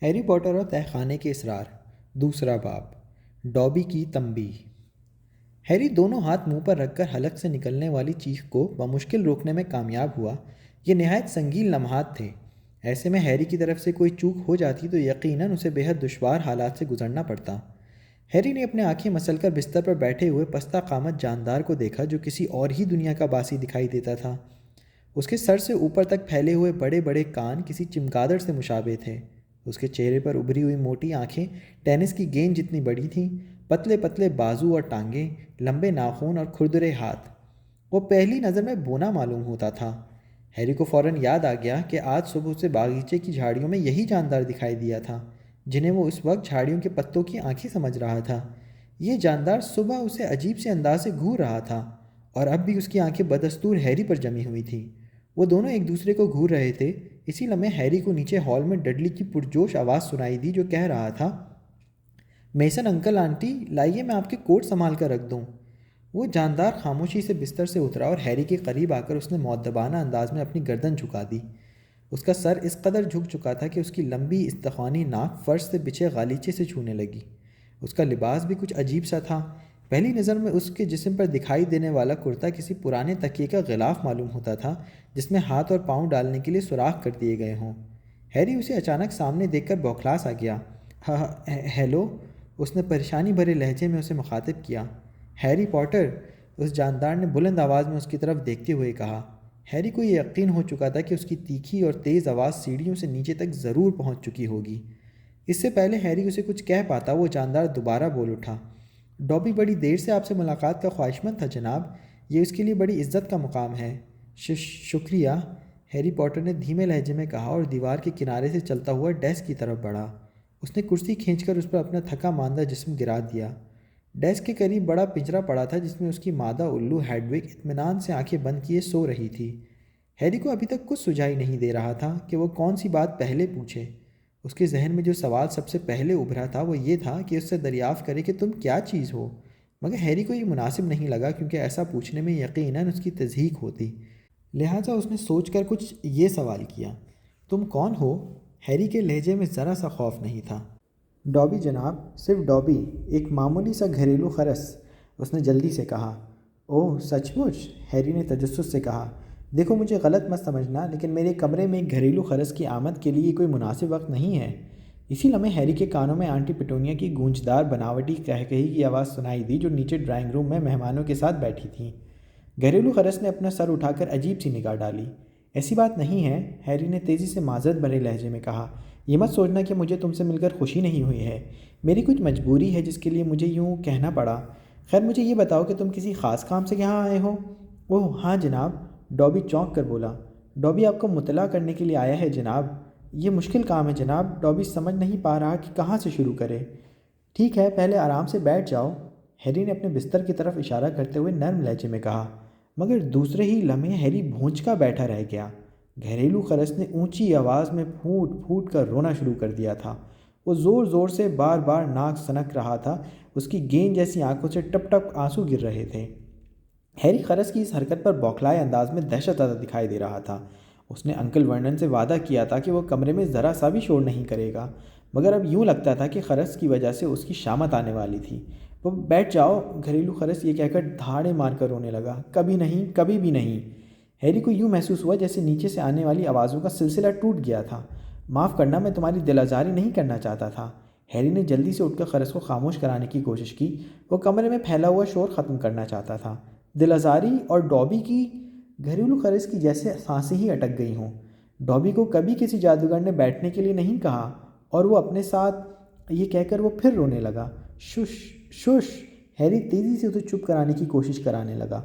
Harry Potter اور تہہ خانے کے اسرار دوسرا باب ڈابی کی تنبیہ۔ ہیری دونوں ہاتھ منہ پر رکھ کر حلق سے نکلنے والی چیخ کو بمشکل روکنے میں کامیاب ہوا۔ یہ نہایت سنگین لمحات تھے۔ ایسے میں ہیری کی طرف سے کوئی چوک ہو جاتی تو یقیناً اسے بے حد دشوار حالات سے گزرنا پڑتا۔ ہیری نے اپنے آنکھیں مسل کر بستر پر بیٹھے ہوئے پستہ قامت جاندار کو دیکھا جو کسی اور ہی دنیا کا باسی دکھائی دیتا تھا۔ اس کے سر سے اوپر تک پھیلے ہوئے بڑے بڑے کان کسی چمگادڑ سے مشابہ تھے۔ اس کے چہرے پر ابھری ہوئی موٹی آنکھیں ٹینس کی گیند جتنی بڑی تھیں، پتلے پتلے بازو اور ٹانگیں، لمبے ناخن اور کھردرے ہاتھ۔ وہ پہلی نظر میں بونا معلوم ہوتا تھا۔ ہیری کو فوراً یاد آ گیا کہ آج صبح اسے باغیچے کی جھاڑیوں میں یہی جاندار دکھائی دیا تھا جنہیں وہ اس وقت جھاڑیوں کے پتوں کی آنکھیں سمجھ رہا تھا۔ یہ جاندار صبح اسے عجیب سے انداز سے گھور رہا تھا اور اب بھی اس کی آنکھیں بدستور ہیری پر جمی ہوئی تھیں۔ وہ دونوں ایک دوسرے کو گھور رہے تھے۔ اسی لمحے ہیری کو نیچے ہال میں ڈڈلی کی پرجوش آواز سنائی دی جو کہہ رہا تھا، میسن انکل آنٹی لائیے میں آپ کے کوٹ سنبھال کر رکھ دوں۔ وہ جاندار خاموشی سے بستر سے اترا اور ہیری کے قریب آ کر اس نے مؤدبانہ انداز میں اپنی گردن جھکا دی۔ اس کا سر اس قدر جھک چکا تھا کہ اس کی لمبی استخوانی ناک فرش سے بچھے غالیچے سے چھونے لگی۔ اس کا لباس بھی کچھ عجیب سا تھا۔ پہلی نظر میں اس کے جسم پر دکھائی دینے والا کرتا کسی پرانے تکیے کا غلاف معلوم ہوتا تھا جس میں ہاتھ اور پاؤں ڈالنے کے لیے سوراخ کر دیے گئے ہوں۔ ہیری اسے اچانک سامنے دیکھ کر بوکھلا سا گیا۔ ہیلو، اس نے پریشانی بھرے لہجے میں اسے مخاطب کیا۔ ہیری پوٹر، اس جاندار نے بلند آواز میں اس کی طرف دیکھتے ہوئے کہا۔ ہیری کو یہ یقین ہو چکا تھا کہ اس کی تیکھی اور تیز آواز سیڑھیوں سے نیچے تک ضرور پہنچ چکی ہوگی۔ اس سے پہلے ہیری اسے کچھ کہہ پاتا وہ جاندار دوبارہ بول اٹھا، ڈابی بڑی دیر سے آپ سے ملاقات کا خواہشمند تھا جناب، یہ اس کے لیے بڑی عزت کا مقام ہے۔ شکریہ، ہیری پوٹر نے دھیمے لہجے میں کہا اور دیوار کے کنارے سے چلتا ہوا ڈیسک کی طرف بڑھا۔ اس نے کرسی کھینچ کر اس پر اپنا تھکا ماندہ جسم گرا دیا۔ ڈیسک کے قریب بڑا پنجرا پڑا تھا جس میں اس کی مادہ الو ہیڈوگ اطمینان سے آنکھیں بند کیے سو رہی تھی۔ ہیری کو ابھی تک کچھ سجھائی نہیں دے رہا تھا کہ وہ کون سی بات پہلے پوچھے۔ اس کے ذہن میں جو سوال سب سے پہلے ابھرا تھا وہ یہ تھا کہ اس سے دریافت کرے کہ تم کیا چیز ہو، مگر ہیری کو یہ مناسب نہیں لگا کیونکہ ایسا پوچھنے میں یقیناً اس کی تضحیک ہوتی۔ لہٰذا اس نے سوچ کر کچھ یہ سوال کیا، تم کون ہو؟ ہیری کے لہجے میں ذرا سا خوف نہیں تھا۔ ڈابی جناب، صرف ڈابی، ایک معمولی سا گھریلو خرس، اس نے جلدی سے کہا۔ اوہ سچ مچ؟ ہیری نے تجسس سے کہا۔ دیکھو مجھے غلط مت سمجھنا لیکن میرے کمرے میں ایک گھریلو خرس کی آمد کے لیے کوئی مناسب وقت نہیں ہے۔ اسی لمحے ہیری کے کانوں میں آنٹی پیٹونیا کی گونجدار بناوٹی قہقہی کی آواز سنائی دی جو نیچے ڈرائنگ روم میں مہمانوں کے ساتھ بیٹھی تھیں۔ گھریلو خرس نے اپنا سر اٹھا کر عجیب سی نگاہ ڈالی۔ ایسی بات نہیں ہے، ہیری نے تیزی سے معذرت بھرے لہجے میں کہا۔ یہ مت سوچنا کہ مجھے تم سے مل کر خوشی نہیں ہوئی ہے، میری کچھ مجبوری ہے جس کے لیے مجھے یوں کہنا پڑا۔ خیر مجھے یہ بتاؤ کہ تم کسی خاص کام سے یہاں آئے ہو؟ اوہ ہاں جناب، ڈابی چونک کر بولا۔ ڈابی آپ کو مطلع کرنے کے لیے آیا ہے جناب۔ یہ مشکل کام ہے جناب، ڈابی سمجھ نہیں پا رہا کہ کہاں سے شروع کرے۔ ٹھیک ہے پہلے آرام سے بیٹھ جاؤ، ہیری نے اپنے بستر کی طرف اشارہ کرتے ہوئے نرم لہجے میں کہا، مگر دوسرے ہی لمحے ہیری بھونچکا بیٹھا رہ گیا۔ گھریلو خرس نے اونچی آواز میں پھوٹ پھوٹ کر رونا شروع کر دیا تھا۔ وہ زور زور سے بار بار ناک سنک رہا تھا، اس کی گیند جیسی آنکھوں سے ٹپ ٹپ آنسو گر رہے تھے۔ ہیری خرس کی اس حرکت پر بوکھلائے انداز میں دہشت زدہ دکھائی دے رہا تھا۔ اس نے انکل ورنن سے وعدہ کیا تھا کہ وہ کمرے میں ذرا سا بھی شور نہیں کرے گا، مگر اب یوں لگتا تھا کہ خرس کی وجہ سے اس کی شامت آنے والی تھی۔ وہ بیٹھ جاؤ، گھریلو خرس یہ کہہ کر دھاڑے مار کر رونے لگا۔ کبھی نہیں، کبھی بھی نہیں۔ ہیری کو یوں محسوس ہوا جیسے نیچے سے آنے والی آوازوں کا سلسلہ ٹوٹ گیا تھا۔ معاف کرنا، میں تمہاری دل آزاری نہیں کرنا چاہتا تھا۔ ہیری نے جلدی سے اٹھ کر خرس کو خاموش کرانے کی کوشش کی۔ وہ کمرے میں پھیلا ہوا شور ختم کرنا چاہتا تھا۔ دل آزاری اور ڈابی کی؟ گھریلو خرس کی جیسے سانسیں ہی اٹک گئی ہوں۔ ڈابی کو کبھی کسی جادوگر نے بیٹھنے کے لیے نہیں کہا، اور وہ اپنے ساتھ یہ کہہ کر وہ پھر رونے لگا۔ شش شش، ہیری تیزی سے اسے چپ کرانے کی کوشش کرانے لگا۔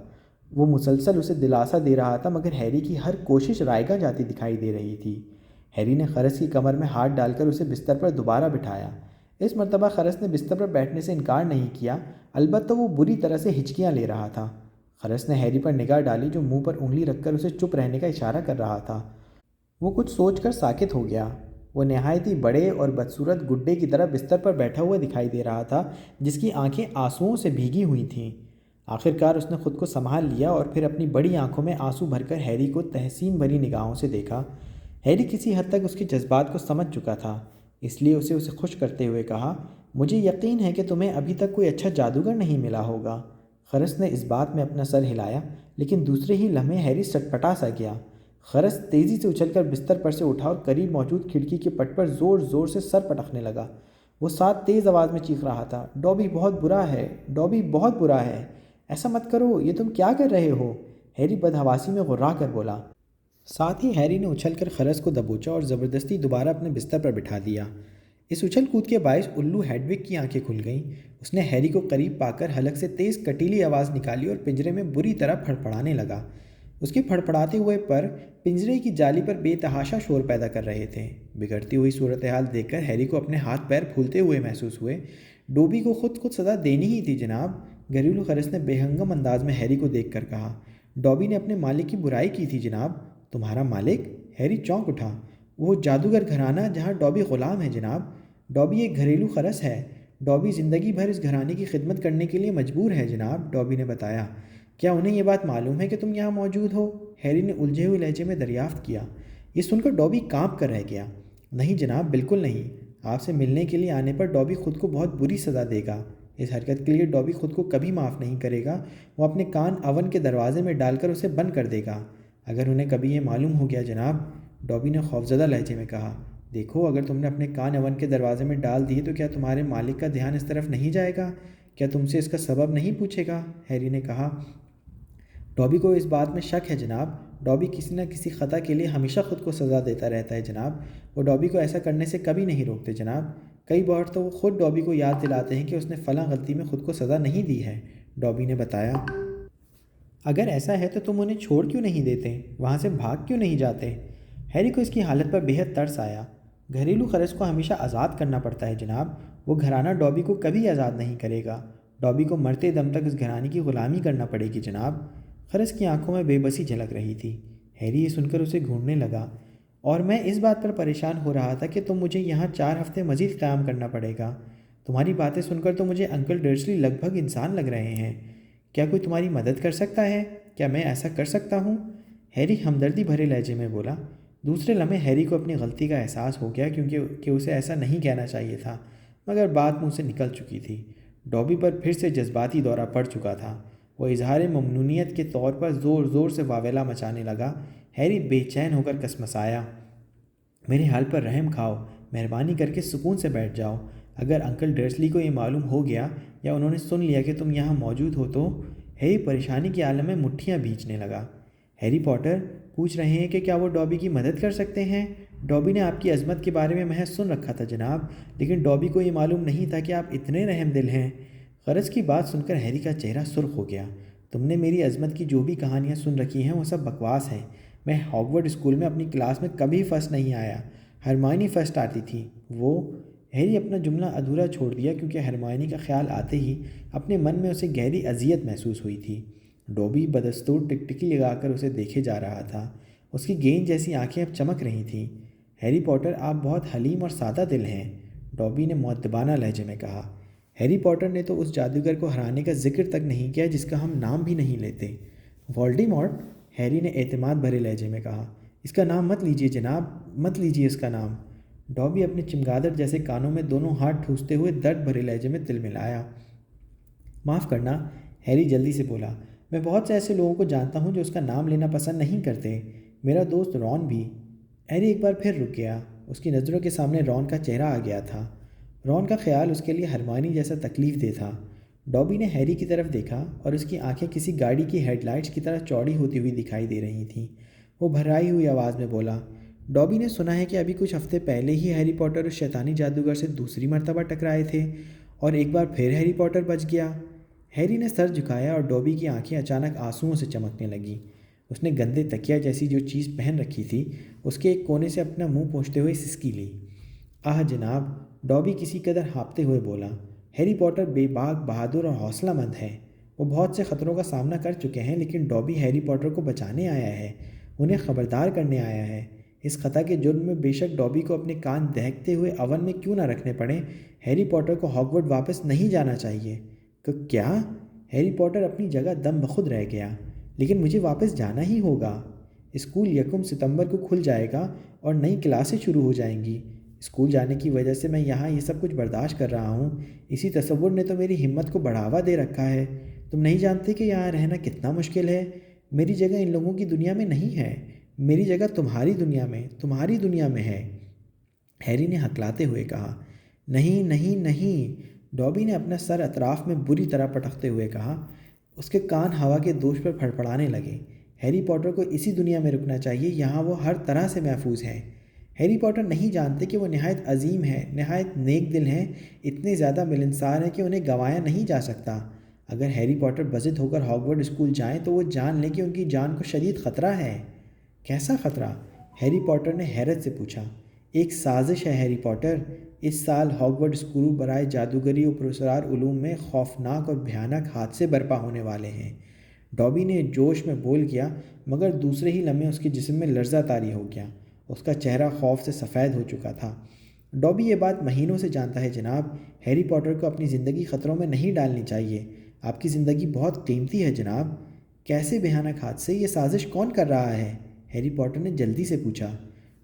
وہ مسلسل اسے دلاسا دے رہا تھا مگر ہیری کی ہر کوشش رائگاں جاتی دکھائی دے رہی تھی۔ ہیری نے خرس کی کمر میں ہاتھ ڈال کر اسے بستر پر دوبارہ بٹھایا۔ اس مرتبہ خرس نے بستر پر بیٹھنے سے انکار نہیں کیا، البتہ وہ بری طرح سے ہچکیاں لے رہا تھا۔ خرس نے ہیری پر نگاہ ڈالی جو منہ پر انگلی رکھ کر اسے چپ رہنے کا اشارہ کر رہا تھا۔ وہ کچھ سوچ کر ساکت ہو گیا۔ وہ نہایت ہی بڑے اور بدصورت گڈے کی طرح بستر پر بیٹھا ہوا دکھائی دے رہا تھا جس کی آنکھیں آنسوؤں سے بھیگی ہوئی تھیں۔ آخر کار اس نے خود کو سنبھال لیا اور پھر اپنی بڑی آنکھوں میں آنسو بھر کر ہیری کو تحسین بھری نگاہوں سے دیکھا۔ ہیری کسی حد تک اس کے جذبات کو سمجھ چکا تھا۔ اس لیے اسے خوش کرتے ہوئے کہا، مجھے یقین ہے کہ تمہیں ابھی تک کوئی اچھا جادوگر نہیں ملا ہوگا۔ خرس نے اس بات میں اپنا سر ہلایا، لیکن دوسرے ہی لمحے ہیری سٹپٹا سا گیا۔ خرس تیزی سے اچھل کر بستر پر سے اٹھا اور قریب موجود کھڑکی کے پٹ پر زور زور سے سر پٹکنے لگا۔ وہ ساتھ تیز آواز میں چیخ رہا تھا، ڈوبی بہت برا ہے، ڈوبی بہت برا ہے، ایسا مت کرو، یہ تم کیا کر رہے ہو؟ ہیری بدحواسی میں غرا کر بولا۔ ساتھ ہی ہیری نے اچھل کر خرس کو دبوچا اور زبردستی دوبارہ اپنے بستر پر بٹھا دیا۔ اس اچھل کود کے باعث الو ہیڈوگ کی آنکھیں کھل گئیں۔ اس نے ہیری کو قریب پا کر حلق سے تیز کٹیلی آواز نکالی اور پنجرے میں بری طرح پھڑپڑانے لگا۔ اس کے پھڑپڑاتے ہوئے پر پنجرے کی جالی پر بے تحاشا شور پیدا کر رہے تھے۔ بگڑتی ہوئی صورتحال دیکھ کر ہیری کو اپنے ہاتھ پیر پھولتے ہوئے محسوس ہوئے۔ ڈوبی کو خود سزا دینی ہی تھی جناب، گھریلو خرس نے بے ہنگم انداز میں ہیری کو دیکھ کر کہا۔ ڈوبی نے اپنے مالک کی برائی کی تھی جناب۔ تمہارا مالک؟ ہیری چونک اٹھا۔ وہ جادوگر گھرانہ جہاں ڈوبی غلام ہے جناب۔ ڈوبی ایک گھریلو خرس ہے۔ ڈوبی زندگی بھر اس گھرانے کی خدمت کرنے کے لیے مجبور ہے جناب، ڈوبی نے بتایا۔ کیا انہیں یہ بات معلوم ہے کہ تم یہاں موجود ہو؟ ہیری نے الجھے ہوئے لہجے میں دریافت کیا۔ یہ سن کر ڈوبی کانپ کر رہ گیا۔ نہیں جناب، بالکل نہیں۔ آپ سے ملنے کے لیے آنے پر ڈوبی خود کو بہت بری سزا دے گا۔ اس حرکت کے لیے ڈوبی خود کو کبھی معاف نہیں کرے گا۔ وہ اپنے کان اوون کے دروازے میں ڈال کر اسے بند کر دے گا۔ اگر انہیں کبھی یہ معلوم ہو گیا جناب، ڈوبی نے خوفزدہ لہجے میں کہا۔ دیکھو، اگر تم نے اپنے کان اوون کے دروازے میں ڈال دیے تو کیا تمہارے مالک کا دھیان اس طرف نہیں جائے گا؟ کیا تم سے اس کا سبب نہیں پوچھے گا؟ ہیری نے کہا۔ ڈوبی کو اس بات میں شک ہے جناب۔ ڈوبی کسی نہ کسی خطا کے لیے ہمیشہ خود کو سزا دیتا رہتا ہے جناب۔ وہ ڈوبی کو ایسا کرنے سے کبھی نہیں روکتے جناب۔ کئی بار تو وہ خود ڈوبی کو یاد دلاتے ہیں کہ اس نے فلاں غلطی میں خود کو سزا نہیں دی ہے، ڈوبی نے بتایا۔ اگر ایسا ہے تو تم انہیں چھوڑ کیوں نہیں دیتے؟ وہاں سے بھاگ کیوں نہیں جاتے؟ ہیری کو اس کی حالت پر بے حد ترس آیا۔ گھریلو خرس کو ہمیشہ آزاد کرنا پڑتا ہے جناب۔ وہ گھرانہ ڈوبی کو کبھی آزاد نہیں کرے گا۔ ڈوبی کو مرتے دم تک اس گھرانے کی غلامی کرنا پڑے گی جناب۔ خرس کی آنکھوں میں بے بسی جھلک رہی تھی۔ ہیری یہ سن کر اسے گھورنے لگا۔ اور میں اس بات پر پریشان ہو رہا تھا کہ تم مجھے یہاں 4 ہفتے مزید قیام کرنا پڑے گا۔ تمہاری باتیں سن کر تو مجھے انکل ڈرسلی لگ بھگ انسان لگ رہے ہیں۔ کیا کوئی تمہاری مدد کر سکتا ہے؟ کیا میں ایسا کر سکتا ہوں؟ ہیری ہمدردی بھرے لہجے میں بولا۔ دوسرے لمحے ہیری کو اپنی غلطی کا احساس ہو گیا کیونکہ اسے ایسا نہیں کہنا چاہیے تھا، مگر بات منہ سے نکل چکی تھی۔ ڈوبی پر پھر سے جذباتی دورہ پڑ چکا تھا۔ وہ اظہار ممنونیت کے طور پر زور زور سے واویلا مچانے لگا۔ ہیری بے چین ہو کر کسمسایا۔ میرے حال پر رحم کھاؤ، مہربانی کر کے سکون سے بیٹھ جاؤ۔ اگر انکل ڈرسلی کو یہ معلوم ہو گیا یا انہوں نے سن لیا کہ تم یہاں موجود ہو تو… ہیری پریشانی کے عالم میں مٹھیاں بھینچنے لگا۔ ہیری پوٹر پوچھ رہے ہیں کہ کیا وہ ڈوبی کی مدد کر سکتے ہیں؟ ڈوبی نے آپ کی عظمت کے بارے میں محض سن رکھا تھا جناب، لیکن ڈوبی کو یہ معلوم نہیں تھا کہ آپ اتنے رحم دل ہیں۔ خرس کی بات سن کر ہیری کا چہرہ سرخ ہو گیا۔ تم نے میری عظمت کی جو بھی کہانیاں سن رکھی ہیں وہ سب بکواس ہیں۔ میں ہاگورڈ اسکول میں اپنی کلاس میں کبھی فرسٹ نہیں آیا، ہرمائنی فرسٹ آتی تھی۔ وہ… ہیری اپنا جملہ ادھورا چھوڑ دیا کیونکہ ہرمائنی کا خیال آتے ہی اپنے من میں اسے گہری اذیت محسوس ہوئی تھی۔ ڈوبی بدستور ٹکٹکی لگا کر اسے دیکھے جا رہا تھا۔ اس کی گیند جیسی آنکھیں اب چمک رہی تھیں۔ ہیری پوٹر، آپ بہت حلیم اور سادہ دل ہیں، ڈوبی نے مؤدبانہ لہجے میں کہا۔ ہیری پوٹر نے تو اس جادوگر کو ہرانے کا ذکر تک نہیں کیا جس کا ہم نام بھی نہیں لیتے۔ وولڈیمورٹ؟ ہیری نے اعتماد بھرے لہجے میں کہا۔ اس کا نام مت لیجیے جناب، مت لیجیے اس کا نام۔ ڈوبی اپنے چمگادڑ جیسے کانوں میں دونوں ہاتھ ٹھوستے ہوئے درد بھرے لہجے میں تل ملایا۔ معاف کرنا، ہیری جلدی سے بولا۔ میں بہت سے ایسے لوگوں کو جانتا ہوں جو اس کا نام لینا پسند نہیں کرتے، میرا دوست رون بھی۔ ہیری ایک بار پھر رک گیا۔ اس کی نظروں کے سامنے رون کا چہرہ آ گیا تھا۔ رون کا خیال اس کے لیے ہرمائنی جیسا تکلیف دہ تھا۔ ڈوبی نے ہیری کی طرف دیکھا اور اس کی آنکھیں کسی گاڑی کی ہیڈ لائٹس کی طرح چوڑی ہوتی ہوئی دکھائی دے رہی تھیں۔ وہ بھرائی ہوئی آواز میں بولا، ڈوبی نے سنا ہے کہ ابھی کچھ ہفتے پہلے ہی ہیری پوٹر اس شیطانی جادوگر سے دوسری مرتبہ ٹکرائے تھے اور ایک بار پھر ہیری پوٹر بچ گیا۔ ہیری نے سر جھکایا اور ڈوبی کی آنکھیں اچانک آنسوؤں سے چمکنے لگیں۔ اس نے گندے تکیا جیسی جو چیز پہن رکھی تھی اس کے ایک کونے سے اپنا منہ پوچھتے ہوئے سسکی لی۔ آہ جناب، ڈوبی کسی قدر ہانپتے ہوئے بولا۔ ہیری پوٹر بے باک، بہادر اور حوصلہ مند ہے۔ وہ بہت سے خطروں کا سامنا کر چکے ہیں، لیکن ڈوبی ہیری پوٹر کو بچانے آیا ہے، انہیں خبردار کرنے آیا ہے۔ اس خطا کے جرم میں بے شک ڈوبی کو اپنے کان دہکتے ہوئے اوون میں کیوں نہ رکھنے پڑیں، ہیری پوٹر کو ہاگورڈ واپس نہیں جانا چاہیے۔ کیا؟ ہیری پوٹر اپنی جگہ دم بخود رہ گیا۔ لیکن مجھے واپس جانا ہی ہوگا۔ اسکول 1 ستمبر کو کھل جائے گا اور نئی کلاسیں شروع ہو جائیں گی۔ اسکول جانے کی وجہ سے میں یہاں یہ سب کچھ برداشت کر رہا ہوں۔ اسی تصور نے تو میری ہمت کو بڑھاوا دے رکھا ہے۔ تم نہیں جانتے کہ یہاں رہنا کتنا مشکل ہے۔ میری جگہ ان لوگوں کی دنیا میں نہیں ہے، میری جگہ تمہاری دنیا میں ہے، ہیری نے ہکلاتے ہوئے کہا۔ نہیں نہیں نہیں، ڈابی نے اپنا سر اطراف میں بری طرح پٹکتے ہوئے کہا۔ اس کے کان ہوا کے دوش پر پھڑپڑانے لگے۔ ہیری پوٹر کو اسی دنیا میں رکنا چاہیے، یہاں وہ ہر طرح سے محفوظ ہے۔ ہیری پوٹر نہیں جانتے کہ وہ نہایت عظیم ہے، نہایت نیک دل ہیں، اتنے زیادہ ملنسار ہیں کہ انہیں گنوایا نہیں جا سکتا۔ اگر ہیری پوٹر بضد ہو کر ہاگورٹ اسکول جائیں تو وہ جان لیں کہ ان کی جان کو شدید خطرہ ہے۔ کیسا خطرہ؟ ہیری پوٹر نے حیرت سے پوچھا۔ ایک سازش ہے ہیری پوٹر۔ اس سال ہاگورٹ اسکول برائے جادوگری و پراسرار علوم میں خوفناک اور بھیانک حادثے برپا ہونے والے ہیں۔ ڈابی نے جوش میں بول گیا، مگر دوسرے ہی لمحے اس کے جسم میں لرزہ طاری ہو گیا۔ اس کا چہرہ خوف سے سفید ہو چکا تھا۔ ڈابی یہ بات مہینوں سے جانتا ہے جناب، ہیری پوٹر کو اپنی زندگی خطروں میں نہیں ڈالنی چاہیے۔ آپ کی زندگی بہت قیمتی ہے جناب۔ کیسے بھیانک حادثے؟ یہ سازش کون کر رہا ہے؟ ہیری پوٹر نے جلدی سے پوچھا۔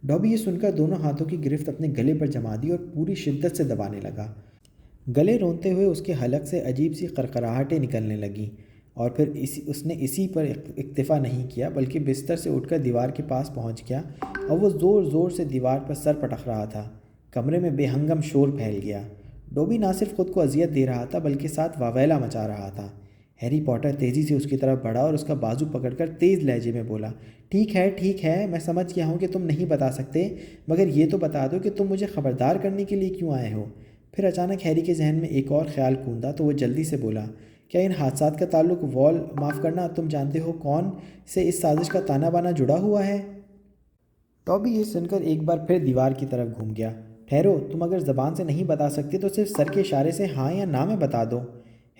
ڈابی یہ سن کر دونوں ہاتھوں کی گرفت اپنے گلے پر جما دی اور پوری شدت سے دبانے لگا۔ گلے رونتے ہوئے اس کے حلق سے عجیب سی قرقراہٹیں نکلنے لگیں، اور پھر اس نے اسی پر اکتفا نہیں کیا بلکہ بستر سے اٹھ کر دیوار کے پاس پہنچ گیا اور وہ زور زور سے دیوار پر سر پٹک رہا تھا۔ کمرے میں بے ہنگم شور پھیل گیا۔ ڈابی نہ صرف خود کو اذیت دے رہا تھا بلکہ ساتھ واویلا مچا رہا تھا۔ ہیری پوٹر تیزی سے اس کی طرف بڑھا اور اس کا بازو پکڑ کر تیز لہجے میں بولا، ٹھیک ہے، میں سمجھ گیا ہوں کہ تم نہیں بتا سکتے، مگر یہ تو بتا دو کہ تم مجھے خبردار کرنے کے لیے کیوں آئے ہو۔ پھر اچانک ہیری کے ذہن میں ایک اور خیال کوندا تو وہ جلدی سے بولا، کیا ان حادثات کا تعلق معاف کرنا تم جانتے ہو کون سے اس سازش کا تانا بانا جڑا ہوا ہے؟ ڈابی یہ سن کر ایک بار پھر دیوار کی طرف گھوم گیا۔ ٹھہرو، تم اگر زبان سے نہیں بتا سکتے تو صرف سر کے اشارے سے ہاں یا نہ میں بتا دو۔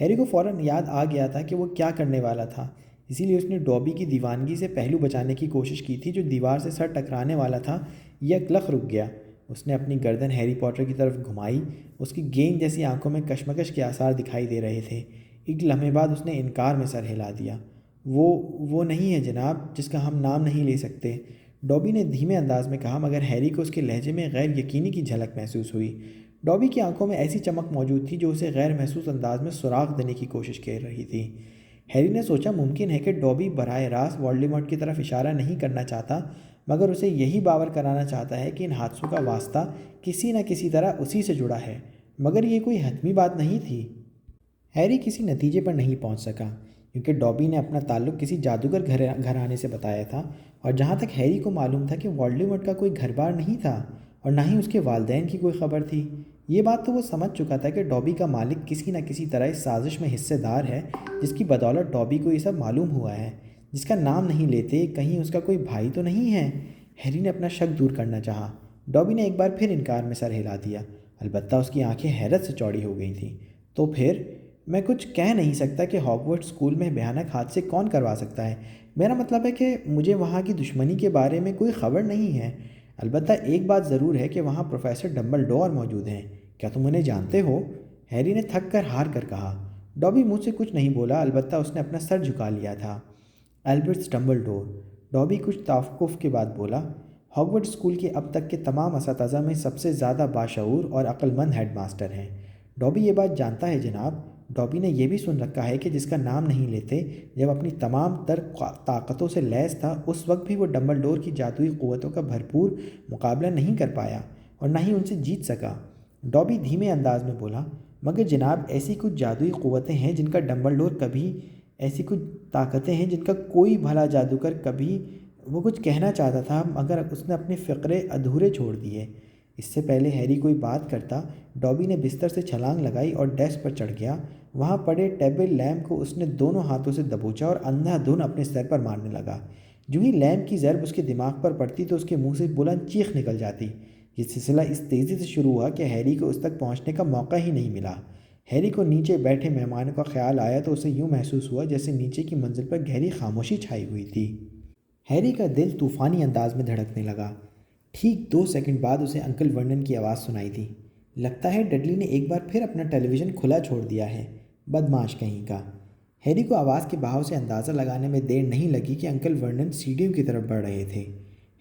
ہیری کو فوراً یاد آ گیا تھا کہ وہ کیا کرنے والا تھا، اسی لیے اس نے ڈابی کی دیوانگی سے پہلو بچانے کی کوشش کی تھی۔ جو دیوار سے سر ٹکرانے والا تھا یک لخ رک گیا۔ اس نے اپنی گردن ہیری پوٹر کی طرف گھمائی۔ اس کی گیند جیسی آنکھوں میں کشمکش کے آثار دکھائی دے رہے تھے۔ ایک لمحے بعد اس نے انکار میں سر ہلا دیا۔ وہ نہیں ہے جناب جس کا ہم نام نہیں لے سکتے، ڈابی نے دھیمے انداز میں کہا، مگر ہیری کو اس کے لہجے میں غیر یقینی کی جھلک محسوس ہوئی۔ ڈابی کی آنکھوں میں ایسی چمک موجود تھی جو اسے غیر محسوس انداز میں سراغ دینے کی کوشش کر رہی تھی۔ ہیری نے سوچا ممکن ہے کہ ڈابی براہ راست وولڈیمورٹ کی طرف اشارہ نہیں کرنا چاہتا، مگر اسے یہی باور کرانا چاہتا ہے کہ ان حادثوں کا واسطہ کسی نہ کسی طرح اسی سے جڑا ہے، مگر یہ کوئی حتمی بات نہیں تھی۔ ہیری کسی نتیجے پر نہیں پہنچ سکا کیونکہ ڈابی نے اپنا تعلق کسی جادوگر گھرانے سے بتایا تھا، اور جہاں تک ہیری کو معلوم تھا کہ وولڈیمورٹ کا کوئی گھر بار نہیں تھا اور نہ ہی اس کے والدین کی کوئی خبر تھی۔ یہ بات تو وہ سمجھ چکا تھا کہ ڈابی کا مالک کسی نہ کسی طرح اس سازش میں حصے دار ہے جس کی بدولت ڈابی کو یہ سب معلوم ہوا ہے، جس کا نام نہیں لیتے، کہیں اس کا کوئی بھائی تو نہیں ہے؟ ہیری نے اپنا شک دور کرنا چاہا۔ ڈابی نے ایک بار پھر انکار میں سر ہلا دیا، البتہ اس کی آنکھیں حیرت سے چوڑی ہو گئی تھیں۔ تو پھر میں کچھ کہہ نہیں سکتا کہ ہاگورٹ اسکول میں بھیانک حادثے کون کروا سکتا ہے۔ میرا مطلب ہے کہ مجھے وہاں کی دشمنی کے بارے میں کوئی خبر نہیں ہے۔ البتہ ایک بات ضرور ہے کہ وہاں پروفیسر ڈمبلڈور موجود ہیں۔ کیا تم انہیں جانتے ہو؟ ہیری نے تھک کر ہار کر کہا۔ ڈابی منہ سے کچھ نہیں بولا، البتہ اس نے اپنا سر جھکا لیا تھا۔ البرٹس ڈمبلڈور، ڈابی کچھ توقف کے بعد بولا، ہاگورٹ اسکول کے اب تک کے تمام اساتذہ میں سب سے زیادہ باشعور اور عقل مند ہیڈ ماسٹر ہیں۔ ڈابی یہ بات جانتا ہے جناب۔ ڈابی نے یہ بھی سن رکھا ہے کہ جس کا نام نہیں لیتے جب اپنی تمام تر طاقتوں سے لیس تھا اس وقت بھی وہ ڈمبلڈور کی جادوئی قوتوں کا بھرپور مقابلہ نہیں کر پایا اور نہ ہی ان سے جیت سکا۔ ڈابی دھیمے انداز میں بولا، مگر جناب ایسی کچھ جادوئی قوتیں ہیں جن کا ڈمبلڈور کبھی، ایسی کچھ طاقتیں ہیں جن کا کوئی بھلا جادوگر کبھی، وہ کچھ کہنا چاہتا تھا مگر اس نے اپنے فقرے ادھورے چھوڑ دیے۔ اس سے پہلے ہیری کوئی بات کرتا، ڈابی نے بستر سے چھلانگ لگائی اور ڈیسک پر چڑھ گیا۔ وہاں پڑے ٹیبل لیمپ کو اس نے دونوں ہاتھوں سے دبوچا اور اندھا دھن اپنے سر پر مارنے لگا۔ جو ہی لیمپ کی ضرب اس کے دماغ پر پڑتی تو اس کے منہ سے بلند چیخ نکل جاتی۔ یہ سلسلہ اس تیزی سے شروع ہوا کہ ہیری کو اس تک پہنچنے کا موقع ہی نہیں ملا۔ ہیری کو نیچے بیٹھے مہمانوں کا خیال آیا تو اسے یوں محسوس ہوا جیسے نیچے کی منزل پر گہری خاموشی چھائی ہوئی تھی۔ ہیری کا دل طوفانی انداز میں دھڑکنے لگا۔ ٹھیک 2 سیکنڈ بعد اسے انکل ورنن کی آواز سنائی دی، لگتا ہے ڈڈلی نے ایک بار پھر اپنا ٹیلی ویژن کھلا چھوڑ دیا ہے، بدمعاش کہیں کا۔ ہیری کو آواز کے بہاؤ سے اندازہ لگانے میں دیر نہیں لگی کہ انکل ورنن سیڑھیوں کی طرف بڑھ رہے تھے۔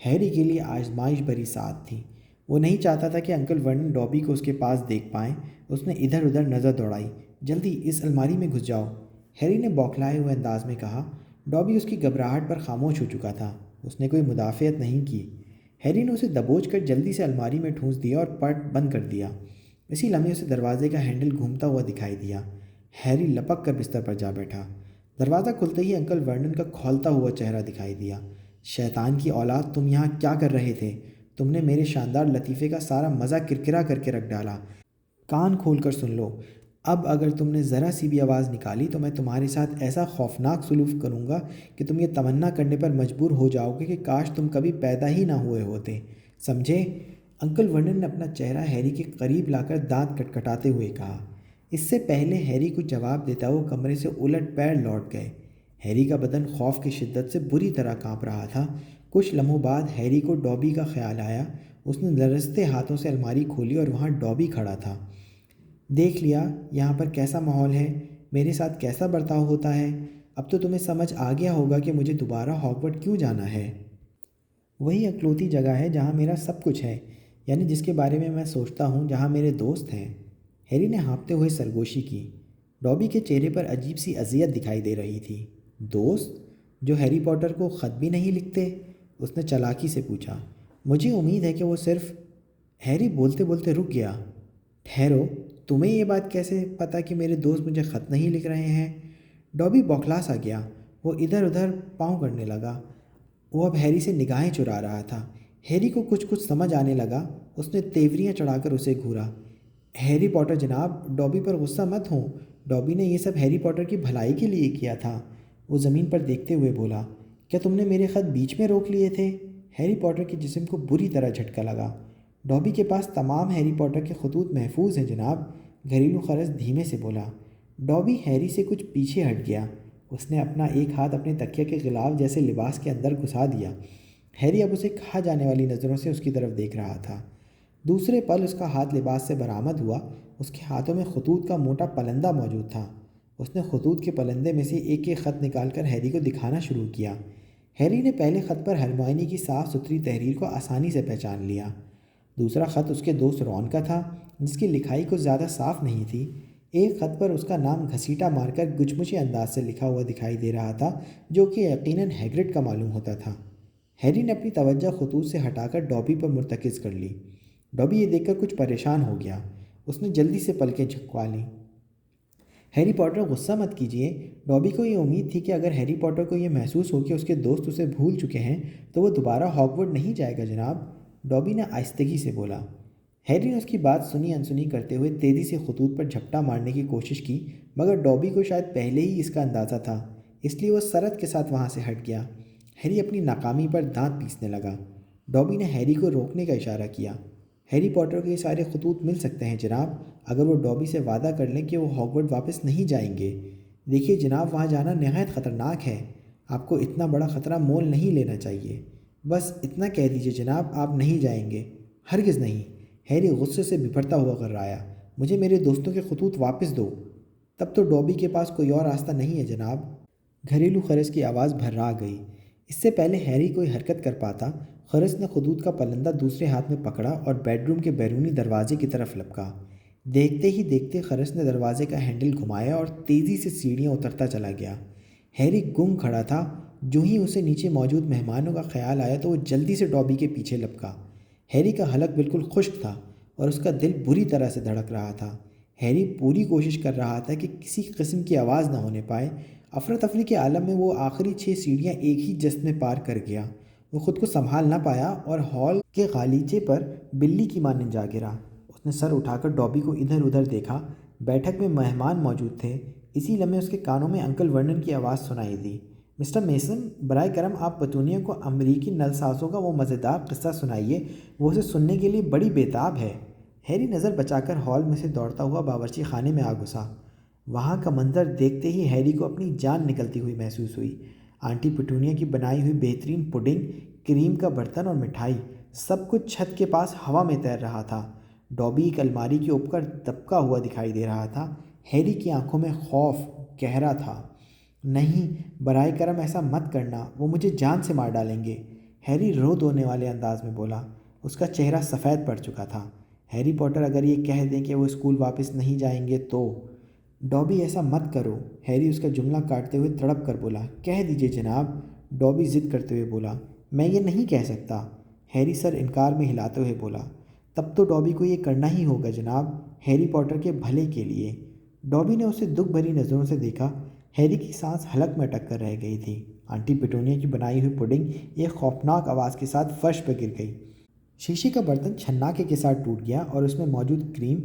ہیری کے لیے آزمائش بھری ساعت تھی۔ وہ نہیں چاہتا تھا کہ انکل ورنن ڈابی کو اس کے پاس دیکھ پائیں۔ اس نے ادھر ادھر نظر دوڑائی۔ جلدی اس الماری میں گھس جاؤ، ہیری نے بوکھلائے ہوئے انداز میں کہا۔ ڈابی اس کی گھبراہٹ پر خاموش ہو چکا تھا۔ اس نے کوئی مدافعت نہیں کی۔ ہیری نے اسے دبوچ کر جلدی سے الماری میں ٹھونس دیا اور پٹ بند کر دیا۔ اسی لمحے اسے دروازے کا ہینڈل گھومتا ہوا دکھائی دیا۔ ہیری لپک کر بستر پر جا بیٹھا۔ دروازہ کھلتے ہی انکل ورنن کا کھولتا ہوا چہرہ دکھائی دیا۔ شیطان کی اولاد، تم یہاں کیا کر رہے تھے؟ تم نے میرے شاندار لطیفے کا سارا مزہ کرکرا کر کے رکھ ڈالا۔ کان کھول کر سن لو، اب اگر تم نے ذرا سی بھی آواز نکالی تو میں تمہارے ساتھ ایسا خوفناک سلوک کروں گا کہ تم یہ تمنا کرنے پر مجبور ہو جاؤ گے کہ کاش تم کبھی پیدا ہی نہ ہوئے ہوتے، سمجھے؟ انکل ورنن نے اپنا چہرہ ہیری کے قریب لا کر دانت کٹکھٹاتے ہوئے کہا۔ اس سے پہلے ہیری کچھ جواب دیتا وہ کمرے سے الٹ پیر لوٹ گئے۔ ہیری کا بدن خوف کی شدت سے بری طرح کانپ رہا تھا۔ کچھ لمحوں بعد ہیری کو ڈابی کا خیال آیا۔ اس نے لرزتے ہاتھوں سے الماری کھولی اور وہاں ڈابی کھڑا تھا۔ دیکھ لیا یہاں پر کیسا ماحول ہے، میرے ساتھ کیسا برتاؤ ہوتا ہے۔ اب تو تمہیں سمجھ آ گیا ہوگا کہ مجھے دوبارہ ہاگورٹ کیوں جانا ہے۔ وہی اکلوتی جگہ ہے جہاں میرا سب کچھ ہے، یعنی جس کے بارے میں سوچتا ہوں، جہاں میرے دوست ہیں۔ ہیری نے ہانپتے ہوئے سرگوشی کی۔ ڈابی کے چہرے پر عجیب سی اذیت دکھائی دے رہی تھی۔ دوست جو ہیری پوٹر کو خط بھی نہیں لکھتے؟ اس نے چالاکی سے پوچھا۔ مجھے امید ہے کہ وہ صرف… ہیری بولتے بولتے رک گیا۔ ٹھہرو، تمہیں یہ بات کیسے پتہ کہ میرے دوست مجھے خط نہیں لکھ رہے ہیں؟ ڈابی بوکھلا سا گیا۔ وہ ادھر ادھر پاؤں کرنے لگا۔ وہ اب ہیری سے نگاہیں چرا رہا تھا۔ ہیری کو کچھ سمجھ آنے لگا۔ اس نے تیوریاں چڑھا کر اسے گھورا۔ ہیری پوٹر جناب، ڈابی پر غصہ مت ہوں۔ ڈابی نے یہ سب ہیری پوٹر کی بھلائی کے لیے کیا تھا۔ وہ زمین پر دیکھتے ہوئے بولا۔ کیا تم نے میرے خط بیچ میں روک لیے تھے؟ ہیری پوٹر کے جسم کو بری طرح جھٹکا لگا۔ ڈابی کے پاس تمام ہیری پوٹر کے خطوط محفوظ ہیں جناب، گھریلو خرس دھیمے سے بولا۔ ڈابی ہیری سے کچھ پیچھے ہٹ گیا۔ اس نے اپنا ایک ہاتھ اپنے تکیہ کے غلاف جیسے لباس کے اندر گھسا دیا۔ ہیری اب اسے کھا جانے والی نظروں سے اس کی طرف دیکھ رہا تھا۔ دوسرے پل اس کا ہاتھ لباس سے برآمد ہوا۔ اس کے ہاتھوں میں خطوط کا موٹا پلندہ موجود تھا۔ اس نے خطوط کے پلندے میں سے ایک ایک خط نکال کر ہیری کو دکھانا شروع کیا۔ ہیری نے پہلے خط پر ہرمیونی کی صاف ستھری تحریر کو آسانی سے پہچان لیا۔ دوسرا خط اس کے دوست رون کا تھا، جس کی لکھائی کچھ زیادہ صاف نہیں تھی۔ ایک خط پر اس کا نام گھسیٹا مار کر گچمچے انداز سے لکھا ہوا دکھائی دے رہا تھا، جو کہ یقیناً ہیگرڈ کا معلوم ہوتا تھا۔ ہیری نے اپنی توجہ خطوط سے ہٹا کر ڈابی پر مرتکز کر لی۔ ڈابی یہ دیکھ کر کچھ پریشان ہو گیا۔ اس نے جلدی سے پلکیں جھکوا لیں۔ ہیری پوٹر غصہ مت کیجیے۔ ڈابی کو یہ امید تھی کہ اگر ہیری پوٹر کو یہ محسوس ہو کہ اس کے دوست اسے بھول چکے ہیں تو وہ دوبارہ ہاگورٹ نہیں جائے گا جناب، ڈابی نے آہستگی سے بولا۔ ہیری نے اس کی بات سنی انسنی کرتے ہوئے تیزی سے خطوط پر جھپٹا مارنے کی کوشش کی، مگر ڈابی کو شاید پہلے ہی اس کا اندازہ تھا، اس لیے وہ سرعت کے ساتھ وہاں سے ہٹ گیا۔ ہیری اپنی ناکامی پر دانت پیسنے لگا۔ ڈابی نے ہیری کو روکنے کا اشارہ کیا۔ ہیری پوٹر کے یہ سارے خطوط مل سکتے ہیں جناب، اگر وہ ڈابی سے وعدہ کر لیں کہ وہ ہاگورٹ واپس نہیں جائیں گے۔ دیکھیے جناب، وہاں جانا نہایت خطرناک ہے، آپ کو اتنا بڑا خطرہ مول نہیں لینا چاہیے۔ بس اتنا کہہ دیجیے جناب، آپ نہیں جائیں گے۔ ہرگز نہیں، ہیری غصے سے بپھرتا ہوا غرایا۔ مجھے میرے دوستوں کے خطوط واپس دو۔ تب تو ڈابی کے پاس کوئی اور راستہ نہیں ہے جناب، گھریلو خرس کی آواز بھرا گئی۔ اس سے پہلے ہیری کوئی حرکت کر پاتا، خرس نے خطوط کا پلندہ دوسرے ہاتھ میں پکڑا اور بیڈ روم کے بیرونی دروازے کی طرف لپکا۔ دیکھتے ہی دیکھتے خرس نے دروازے کا ہینڈل گھمایا اور تیزی سے سیڑھیاں اترتا چلا گیا۔ ہیری گم کھڑا تھا۔ جو ہی اسے نیچے موجود مہمانوں کا خیال آیا تو وہ جلدی سے ڈابی کے پیچھے لپکا۔ ہیری کا حلق بالکل خشک تھا اور اس کا دل بری طرح سے دھڑک رہا تھا۔ ہیری پوری کوشش کر رہا تھا کہ کسی قسم کی آواز نہ ہونے پائے۔ افراتفری کے عالم میں وہ آخری 6 سیڑھیاں ایک ہی جست میں پار کر گیا۔ وہ خود کو سنبھال نہ پایا اور ہال کے غالیچے پر بلی کی مانند جا گرا۔ اس نے سر اٹھا کر ڈابی کو ادھر ادھر دیکھا۔ بیٹھک میں مہمان موجود تھے۔ اسی لمحے اس کے کانوں میں انکل ورنن کی آواز سنائی دی۔ مسٹر میسن، برائے کرم آپ پتونیا کو امریکی نل سازوں کا وہ مزیدار قصہ سنائیے، وہ اسے سننے کے لیے بڑی بیتاب ہے۔ ہیری نظر بچا کر ہال میں سے دوڑتا ہوا باورچی خانے میں آ گھسا۔ وہاں کا منظر دیکھتے ہی ہیری کو اپنی جان نکلتی ہوئی محسوس ہوئی۔ آنٹی پٹونیا کی بنائی ہوئی بہترین پڈنگ، کریم کا برتن اور مٹھائی، سب کچھ چھت کے پاس ہوا میں تیر رہا تھا۔ ڈابی ایک الماری کے اوپر دبکا ہوا دکھائی دے رہا تھا۔ ہیری کی آنکھوں میں خوف گہرا تھا۔ نہیں، برائے کرم ایسا مت کرنا، وہ مجھے جان سے مار ڈالیں گے، ہیری رو دھونے والے انداز میں بولا۔ اس کا چہرہ سفید پڑ چکا تھا۔ ہیری پوٹر اگر یہ کہہ دیں کہ وہ اسکول واپس نہیں جائیں گے تو؟ ڈابی ایسا مت کرو، ہیری اس کا جملہ کاٹتے ہوئے تڑپ کر بولا۔ کہہ دیجئے جناب، ڈابی ضد کرتے ہوئے بولا۔ میں یہ نہیں کہہ سکتا، ہیری سر انکار میں ہلاتے ہوئے بولا۔ تب تو ڈابی کو یہ کرنا ہی ہوگا جناب، ہیری پوٹر کے بھلے کے لیے۔ ڈابی نے اسے دکھ بھری نظروں سے دیکھا۔ ہیری کی سانس حلق میں اٹک کر رہ گئی تھی۔ آنٹی پیٹونیا کی بنائی ہوئی پڈنگ ایک خوفناک آواز کے ساتھ فرش پہ گر گئی۔ شیشے کا برتن چھناکے کے ساتھ ٹوٹ گیا اور اس میں موجود کریم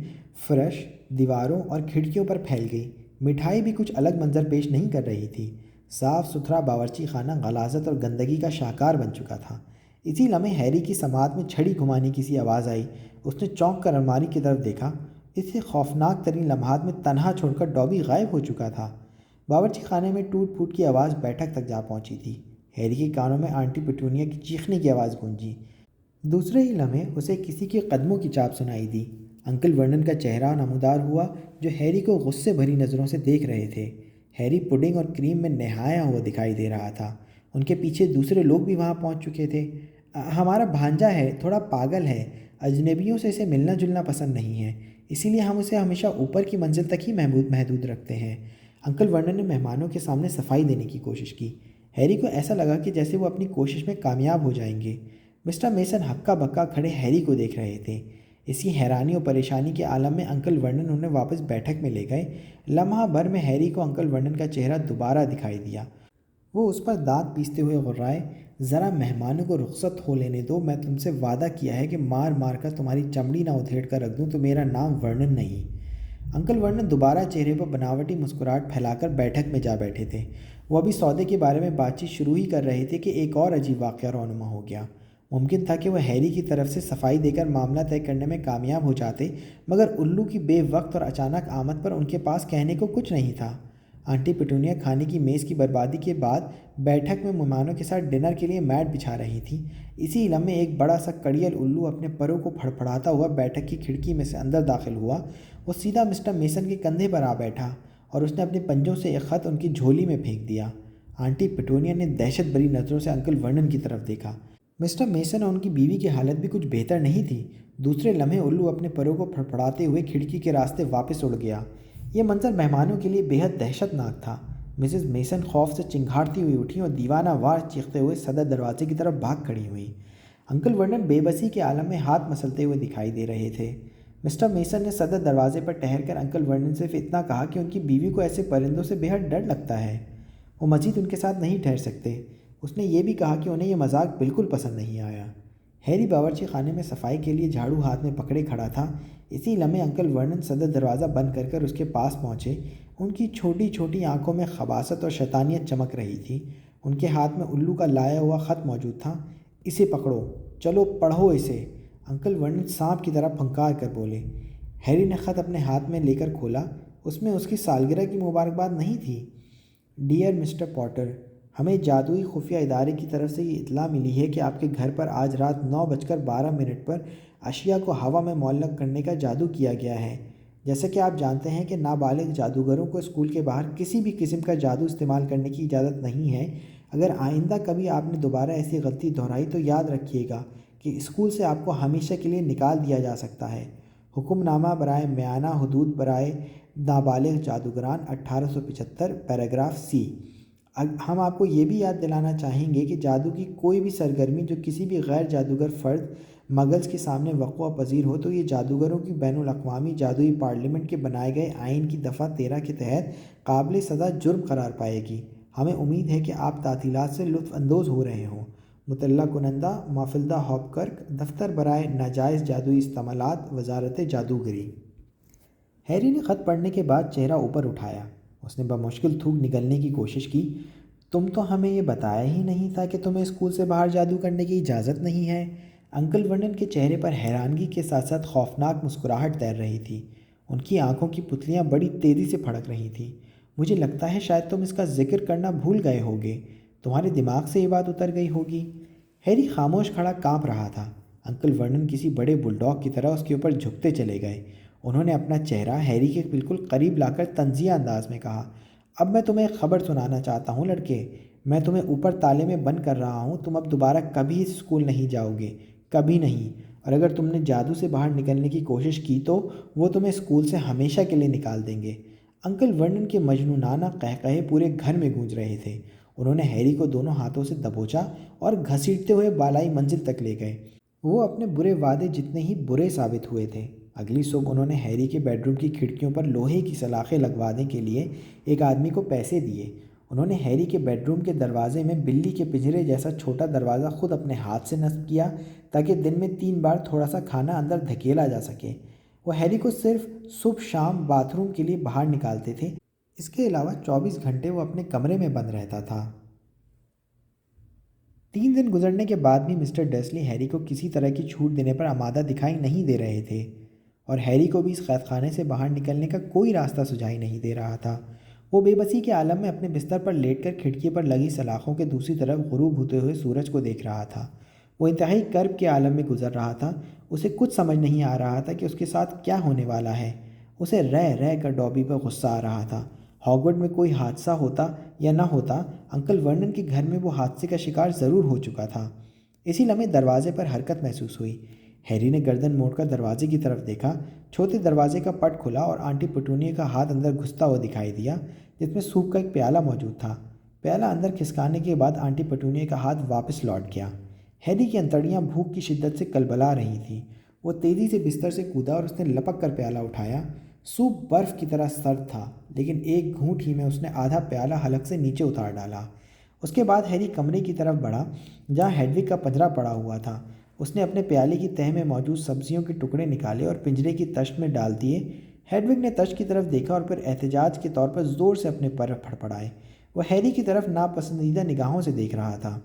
فرش، دیواروں اور کھڑکیوں پر پھیل گئی۔ مٹھائی بھی کچھ الگ منظر پیش نہیں کر رہی تھی۔ صاف ستھرا باورچی خانہ غلاظت اور گندگی کا شاہکار بن چکا تھا۔ اسی لمحے ہیری کی سماعت میں چھڑی گھمانے کی سی آواز آئی۔ اس نے چونک کر الماری کی طرف دیکھا۔ اس سے خوفناک ترین لمحات میں تنہا چھوڑ کر ڈابی غائب ہو چکا تھا۔ باورچی خانے میں ٹوٹ پھوٹ کی آواز بیٹھک تک جا پہنچی تھی۔ ہیری کے کانوں میں آنٹی پیٹونیا کی چیخنے کی آواز گونجی۔ دوسرے ہی لمحے اسے کسی کے قدموں کی چاپ سنائی دی۔ انکل ورنن کا چہرہ نمودار ہوا جو ہیری کو غصے بھری نظروں سے دیکھ رہے تھے۔ ہیری پڈنگ اور کریم میں نہایا ہوا دکھائی دے رہا تھا۔ ان کے پیچھے دوسرے لوگ بھی وہاں پہنچ چکے تھے۔ ہمارا بھانجا ہے، تھوڑا پاگل ہے، اجنبیوں سے اسے ملنا جلنا پسند نہیں ہے، اسی لیے ہم اسے ہمیشہ اوپر کی منزل تک ہی محدود رکھتے ہیں۔ انکل ورنن نے مہمانوں کے سامنے صفائی دینے کی کوشش کی۔ ہیری کو ایسا لگا کہ جیسے وہ اپنی کوشش میں کامیاب ہو جائیں گے۔ مسٹر میسن ہکا بکا کھڑے ہیری کو دیکھ رہے تھے۔ اسی حیرانی اور پریشانی کے عالم میں انکل ورنن انہیں واپس بیٹھک میں لے گئے۔ لمحہ بھر میں ہیری کو انکل ورنن کا چہرہ دوبارہ دکھائی دیا۔ وہ اس پر دانت پیستے ہوئے غرائے، ذرا مہمانوں کو رخصت ہو لینے دو، میں تم سے وعدہ کیا ہے کہ مار مار کر تمہاری چمڑی نہ ادھیڑ کر رکھ دوں تو میرا نام ورنن نہیں۔ انکل ورنن دوبارہ چہرے پر بناوٹی مسکراہٹ پھیلا کر بیٹھک میں جا بیٹھے تھے۔ وہ ابھی سودے کے بارے میں بات چیت شروع ہی کر رہے تھے کہ ایک اور عجیب واقعہ رونما ہو گیا۔ ممکن تھا کہ وہ ہیری کی طرف سے صفائی دے کر معاملہ طے کرنے میں کامیاب ہو جاتے، مگر الو کی بے وقت اور اچانک آمد پر ان کے پاس کہنے کو کچھ نہیں تھا۔ آنٹی پیٹونیا کھانے کی میز کی بربادی کے بعد بیٹھک میں مہمانوں کے ساتھ ڈنر کے لیے میٹ بچھا رہی تھیں۔ اسی لمحے ایک بڑا سا کڑیل الو اپنے پروں کو پھڑپھڑاتا ہوا بیٹھک کی کھڑکی میں سے اندر داخل ہوا۔ وہ سیدھا مسٹر میسن کے کندھے پر آ بیٹھا اور اس نے اپنے پنجوں سے ایک خط ان کی جھولی میں پھینک دیا۔ آنٹی پیٹونیا نے دہشت بھری نظروں سے انکل ورنن کی طرف دیکھا۔ مسٹر میسن اور ان کی بیوی کی حالت بھی کچھ بہتر نہیں تھی۔ دوسرے لمحے الو اپنے پروں کو پھڑپھڑاتے ہوئے کھڑکی کے راستے واپس اڑ گیا۔ یہ منظر مہمانوں کے لیے بے حد دہشت ناک تھا۔ مسز میسن خوف سے چنگھاڑتی ہوئی اٹھی اور دیوانہ وار چیختے ہوئے صدر دروازے کی طرف بھاگ کھڑی ہوئی۔ انکل ورنن بے بسی کے عالم میں ہاتھ مسلتے ہوئے دکھائی دے رہے تھے۔ مسٹر میسن نے صدر دروازے پر ٹھہر کر انکل ورنن سے صرف اتنا کہا کہ ان کی بیوی کو ایسے پرندوں سے بے حد ڈر لگتا ہے، وہ مزید ان کے ساتھ نہیں ٹھہر سکتے۔ اس نے یہ بھی کہا کہ انہیں یہ مذاق بالکل پسند نہیں آیا۔ ہیری باورچی خانے میں صفائی کے لیے جھاڑو ہاتھ میں پکڑے کھڑا تھا۔ اسی لمحے انکل ورنن صدر دروازہ بند کر کر اس کے پاس پہنچے۔ ان کی چھوٹی چھوٹی آنکھوں میں خباثت اور شیطانیت چمک رہی تھی۔ ان کے ہاتھ میں الو کا لایا ہوا خط موجود تھا۔ اسے پکڑو، چلو پڑھو اسے، انکل ورنن سانپ کی طرح پھنکار کر بولے۔ ہیری نے خط اپنے ہاتھ میں لے کر کھولا۔ اس میں اس کی سالگرہ کی مبارکباد نہیں تھی۔ ڈیئر مسٹر پوٹر، ہمیں جادوئی خفیہ ادارے کی طرف سے یہ اطلاع ملی ہے کہ آپ کے گھر پر آج رات 9:12 پر اشیاء کو ہوا میں معلق کرنے کا جادو کیا گیا ہے۔ جیسا کہ آپ جانتے ہیں کہ نابالغ جادوگروں کو اسکول کے باہر کسی بھی قسم کا جادو استعمال کرنے کی اجازت نہیں ہے۔ اگر آئندہ کبھی آپ نے دوبارہ ایسی غلطی دہرائی تو یاد رکھیے گا کہ اسکول سے آپ کو ہمیشہ کے لیے نکال دیا جا سکتا ہے۔ حکم نامہ برائے میانہ حدود برائے نابالغ جادوگران 1875 پیراگراف سی۔ ہم آپ کو یہ بھی یاد دلانا چاہیں گے کہ جادو کی کوئی بھی سرگرمی جو کسی بھی غیر جادوگر فرد مگلز کے سامنے وقوع پذیر ہو تو یہ جادوگروں کی بین الاقوامی جادوئی پارلیمنٹ کے بنائے گئے آئین کی دفعہ 13 کے تحت قابل سزا جرم قرار پائے گی۔ ہمیں امید ہے کہ آپ تعطیلات سے لطف اندوز ہو رہے ہوں۔ مطلع کنندہ مافلدہ ہاپکرک، دفتر برائے ناجائز جادوئی استعمالات، وزارت جادوگری۔ ہیری نے خط پڑھنے کے بعد چہرہ اوپر اٹھایا۔ اس نے بمشکل تھوک نگلنے کی کوشش کی۔ تم تو ہمیں یہ بتایا ہی نہیں تھا کہ تمہیں اسکول سے باہر جادو کرنے کی اجازت نہیں ہے۔ انکل ورنن کے چہرے پر حیرانگی کے ساتھ ساتھ خوفناک مسکراہٹ تیر رہی تھی۔ ان کی آنکھوں کی پتلیاں بڑی تیزی سے پھڑک رہی تھیں۔ مجھے لگتا ہے شاید تم اس کا ذکر کرنا بھول گئے ہوگے، تمہارے دماغ سے یہ بات اتر گئی ہوگی۔ ہیری خاموش کھڑا کانپ رہا تھا۔ انکل ورنن کسی بڑے بل ڈاگ کی طرح اس کے اوپر جھکتے چلے گئے۔ انہوں نے اپنا چہرہ ہیری کے بالکل قریب لا کر طنزیہ انداز میں کہا، اب میں تمہیں ایک خبر سنانا چاہتا ہوں لڑکے، میں تمہیں اوپر تالے میں بند کر رہا ہوں، تم اب دوبارہ کبھی اس اسکول نہیں جاؤ گے، کبھی نہیں۔ اور اگر تم نے جادو سے باہر نکلنے کی کوشش کی تو وہ تمہیں اسکول سے ہمیشہ کے لیے نکال دیں گے۔ انکل ورنن کے مجنونانہ قہقہے پورے گھر میں گونج رہے تھے۔ انہوں نے ہیری کو دونوں ہاتھوں سے دبوچا اور گھسیٹتے ہوئے بالائی منزل تک لے گئے۔ وہ اپنے برے وعدے جتنے ہی برے ثابت ہوئے تھے۔ اگلی صبح انہوں نے ہیری کے بیڈ روم کی کھڑکیوں پر لوہے کی سلاخیں لگوانے کے لیے ایک آدمی کو پیسے دیے۔ انہوں نے ہیری کے بیڈ روم کے دروازے میں بلی کے پنجرے جیسا چھوٹا دروازہ خود اپنے ہاتھ سے نصب کیا تاکہ دن میں 3 بار تھوڑا سا کھانا اندر دھکیلا جا سکے۔ وہ ہیری کو صرف صبح شام باتھ روم کے لیے باہر نکالتے تھے، اس کے علاوہ 24 گھنٹے وہ اپنے کمرے میں بند رہتا تھا۔ 3 دن گزرنے کے بعد بھی مسٹر ڈرسلی ہیری کو کسی طرح کی چھوٹ دینے پر آمادہ دکھائی نہیں دے رہے تھے، اور ہیری کو بھی اس قید خانے سے باہر نکلنے کا کوئی راستہ سجھائی نہیں دے رہا تھا۔ وہ بے بسی کے عالم میں اپنے بستر پر لیٹ کر کھڑکی پر لگی سلاخوں کے دوسری طرف غروب ہوتے ہوئے سورج کو دیکھ رہا تھا۔ وہ انتہائی کرب کے عالم میں گزر رہا تھا۔ اسے کچھ سمجھ نہیں آ رہا تھا کہ اس کے ساتھ کیا ہونے والا ہے۔ اسے رہ رہ کر ڈابی پر غصہ آ رہا تھا۔ ہاگورڈ میں کوئی حادثہ ہوتا یا نہ ہوتا، انکل ورنن کے گھر میں وہ حادثے کا شکار ضرور ہو چکا تھا۔ اسی لمحے دروازے پر حرکت محسوس ہوئی۔ ہیری نے گردن موڑ کر دروازے کی طرف دیکھا۔ چھوٹے دروازے کا پٹ کھلا اور آنٹی پٹونیا کا ہاتھ اندر گھستا ہوا دکھائی دیا، جس میں سوپ کا ایک پیالہ موجود تھا۔ پیالہ اندر کھسکانے کے بعد آنٹی پٹونیا کا ہاتھ واپس لوٹ گیا۔ ہیری کی انتڑیاں بھوک کی شدت سے کلبلا رہی تھیں۔ وہ تیزی سے بستر سے کودا اور اس نے لپک کر پیالہ اٹھایا۔ سوپ برف کی طرح سرد تھا، لیکن ایک گھونٹ ہی میں اس نے آدھا پیالہ حلق سے نیچے اتار ڈالا۔ اس کے بعد ہیری کمرے کی طرف بڑھا جہاں ہیڈوگ کا پنجرہ پڑا ہوا تھا۔ اس نے اپنے پیالے کی تہہ میں موجود سبزیوں کے ٹکڑے نکالے اور پنجرے کی تشت میں ڈال دیے۔ ہیڈوگ نے تشت کی طرف دیکھا اور پھر احتجاج کے طور پر زور سے اپنے پر پھڑپڑائے۔ وہ ہیری کی طرف ناپسندیدہ نگاہوں سے دیکھ رہا تھا۔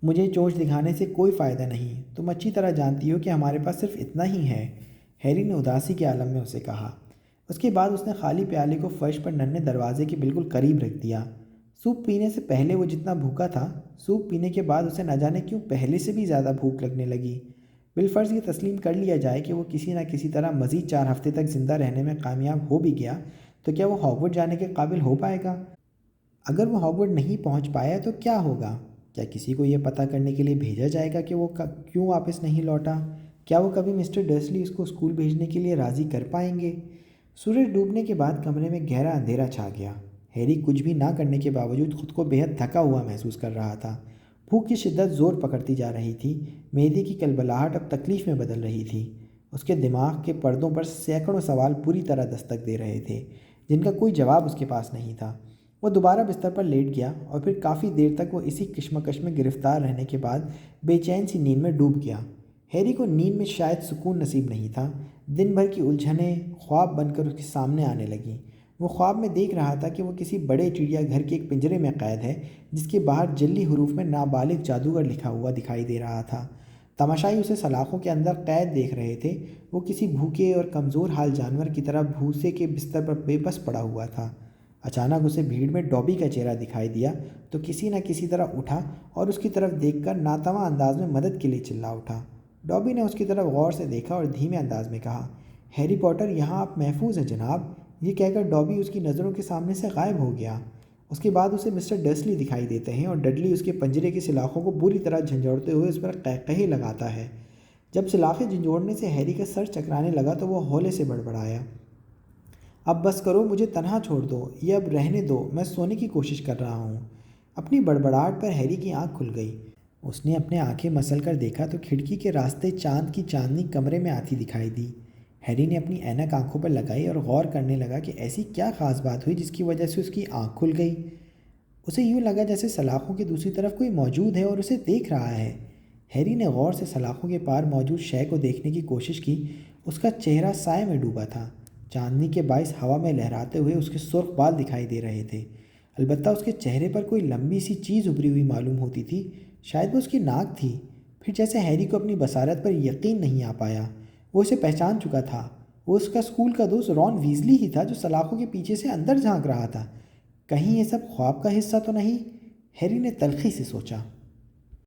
مجھے چونچ دکھانے سے کوئی فائدہ نہیں، تم اچھی طرح جانتی ہو کہ ہمارے پاس صرف اتنا ہی ہے، ہیری نے اداسی کے عالم میں اسے کہا۔ اس کے بعد اس نے خالی پیالے کو فرش پر ننھے دروازے کے بالکل قریب رکھ دیا۔ سوپ پینے سے پہلے وہ جتنا بھوکا تھا، سوپ پینے کے بعد اسے نہ جانے کیوں پہلے سے بھی زیادہ بھوک لگنے لگی۔ بالفرض یہ تسلیم کر لیا جائے کہ وہ کسی نہ کسی طرح مزید 4 ہفتے تک زندہ رہنے میں کامیاب ہو بھی گیا تو کیا وہ ہاگورڈ جانے کے قابل ہو پائے گا؟ اگر وہ ہاگورڈ نہیں پہنچ پایا تو کیا ہوگا؟ کیا کسی کو یہ پتہ کرنے کے لیے بھیجا جائے گا کہ وہ کیوں واپس نہیں لوٹا؟ کیا وہ کبھی مسٹر ڈرسلی اس کو اسکول بھیجنے کے لیے راضی کر پائیں گے؟ سورج ڈوبنے کے بعد کمرے میں گہرا اندھیرا چھا گیا۔ ہیری کچھ بھی نہ کرنے کے باوجود خود کو بے حد تھکا ہوا محسوس کر رہا تھا۔ بھوک کی شدت زور پکڑتی جا رہی تھی۔ معدے کی کلبلاہٹ اب تکلیف میں بدل رہی تھی۔ اس کے دماغ کے پردوں پر سینکڑوں سوال پوری طرح دستک دے رہے تھے، جن کا کوئی جواب اس کے پاس نہیں تھا۔ وہ دوبارہ بستر پر لیٹ گیا اور پھر کافی دیر تک وہ اسی کشمکش میں گرفتار رہنے کے بعد بے چین سی نیند میں ڈوب گیا۔ ہیری کو نیند میں شاید سکون نصیب نہیں تھا۔ دن بھر کی الجھنیں خواب بن کر اس کے سامنے آنے لگیں۔ وہ خواب میں دیکھ رہا تھا کہ وہ کسی بڑے چڑیا گھر کے ایک پنجرے میں قید ہے، جس کے باہر جلی حروف میں نابالغ جادوگر لکھا ہوا دکھائی دے رہا تھا۔ تماشائی اسے سلاخوں کے اندر قید دیکھ رہے تھے۔ وہ کسی بھوکے اور کمزور حال جانور کی طرح بھوسے کے بستر پر بے بس پڑا ہوا تھا۔ اچانک اسے بھیڑ میں ڈابی کا چہرہ دکھائی دیا تو کسی نہ کسی طرح اٹھا اور اس کی طرف دیکھ کر ناتواں انداز میں مدد کے لیے چلا اٹھا۔ ڈابی نے اس کی طرف غور سے دیکھا اور دھیمے انداز میں کہا، ہیری پوٹر، یہاں آپ محفوظ ہیں جناب۔ یہ کہہ کر ڈابی اس کی نظروں کے سامنے سے غائب ہو گیا۔ اس کے بعد اسے مسٹر ڈرسلی دکھائی دیتے ہیں اور ڈڈلی اس کے پنجرے کی سلاخوں کو بری طرح جھنجھوڑتے ہوئے اس پر قہقہے لگاتا ہے۔ جب سلاخیں جھنجھوڑنے سے ہیری کا سر چکرانے لگا تو وہ ہولے سے بڑبڑایا، اب بس کرو، مجھے تنہا چھوڑ دو، یہ اب رہنے دو، میں سونے کی کوشش کر رہا ہوں۔ اپنی بڑبڑاہٹ پر ہیری کی آنکھ کھل گئی۔ اس نے اپنے آنکھیں مسل کر دیکھا تو کھڑکی کے راستے چاند کی چاندنی کمرے میں آتی دکھائی دی۔ ہیری نے اپنی اینک آنکھوں پر لگائی اور غور کرنے لگا کہ ایسی کیا خاص بات ہوئی جس کی وجہ سے اس کی آنکھ کھل گئی۔ اسے یوں لگا جیسے سلاخوں کی دوسری طرف کوئی موجود ہے اور اسے دیکھ رہا ہے۔ ہیری نے غور سے سلاخوں کے پار موجود شے کو دیکھنے کی کوشش کی۔ اس کا چہرہ سائے میں ڈوبا تھا۔ چاندنی کے باعث ہوا میں لہراتے ہوئے اس کے سرخ بال دکھائی دے رہے تھے۔ البتہ اس کے چہرے پر کوئی لمبی سی چیز ابھری ہوئی معلوم ہوتی تھی، شاید وہ اس کی ناک تھی۔ پھر جیسے ہیری کو اپنی بصارت پر یقین نہیں آ پایا، وہ اسے پہچان چکا تھا۔ وہ اس کا اسکول کا دوست رون ویزلی ہی تھا جو سلاخوں کے پیچھے سے اندر جھانک رہا تھا۔ کہیں یہ سب خواب کا حصہ تو نہیں؟ ہیری نے تلخی سے سوچا۔